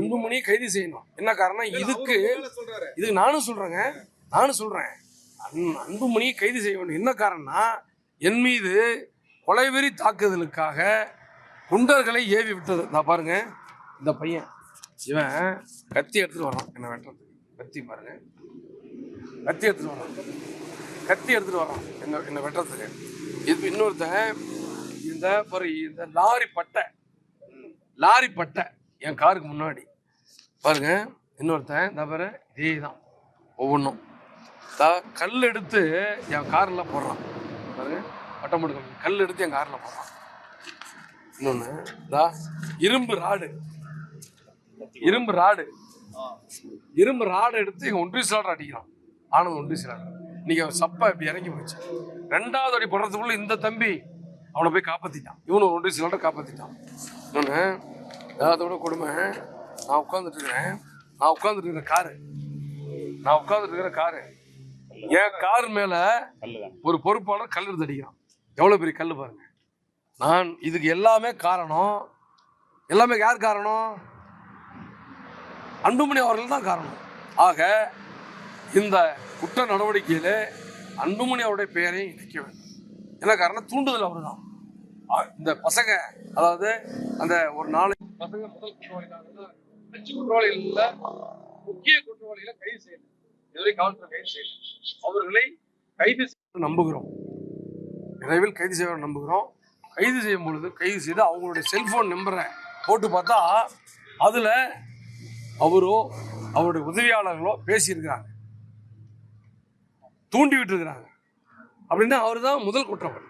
அன்புமணியை கைது செய்யணும். என்ன காரணம்? இதுக்கு நானும் சொல்றேன் அன்புமணியை கைது செய்ய வேண்டும். என்ன காரணம்னா, என் மீது கொலைவெறி தாக்குதலுக்காக குண்டர்களை ஏவி விட்டது. நான் பாருங்க, இந்த பையன் இவன் கத்தி எடுத்துட்டு வரான் என்ன வெட்டுறதுக்கு. கத்தி பாருங்க, கத்தி எடுத்துட்டு வரான் என்ன வெட்டுறதுக்கு. இது இன்னொருத்தன் இந்த லாரி பட்டை என் காருக்கு முன்னாடி பாருங்க. இன்னொருத்தன் இந்த பாரு, இதே தான் ஒவ்வொன்றும் கல் எடுத்து என் காரில் போடுறான் பாருங்க. பட்டமடு கல் எடுத்து என் காரில் போடுறான். இன்னொன்று இரும்பு ராடு எடுத்து எங்கள் ஒன்றிய சிலாடர் அடிக்கிறான். ஆனந்த் ஒன்றிய சிலாடர் இன்னைக்கு அவன் சப்பை இப்படி இறங்கி போச்சு. 2வது அடி போடுறதுக்குள்ள இந்த தம்பி அவனை போய் காப்பாற்றிட்டான். இவனு ஒன்றிய சிலாடர் காப்பாற்றிட்டான். இன்னொன்று அதோட கொடுமை, நான் உட்காந்துட்டு இருக்கிற காரு என் கார் மேல ஒரு பொறுப்பாளர் கல் எடுத்து அடிக்கிறான். எவ்வளவு பெரிய கல் பாருங்க. நான் இதுக்கு எல்லாமே யார் காரணம்? அன்புமணி அவர்கள் தான் காரணம். ஆக இந்த குற்ற நடவடிக்கையில அன்புமணி அவருடைய பெயரை இணைக்க வேண்டும். என்ன காரணம்? தூண்டுதல் அவரு தான். இந்த பசங்க, அதாவது அந்த ஒரு நாளைக்கு பசங்க முதல் குற்றவாளிகள் 5 குற்றவாளிகள் முக்கிய குற்றவாளிகளை கைது செய்யணும். இதுவரை காவல்துறை கைது செய்யணும். அவர்களை கைது செய்ய நம்புகிறோம். விரைவில் கைது செய்ய நம்புகிறோம். கைது செய்யும் பொழுது கைது செய்து அவங்களுடைய செல்போன் நம்பரை போட்டு பார்த்தா அதுல அவரோ அவருடைய உதவியாளர்களோ பேசியிருக்கிறாங்க, தூண்டி விட்டு இருக்கிறாங்க. அப்படின்னா அவரு தான் முதல் குற்றவாளி.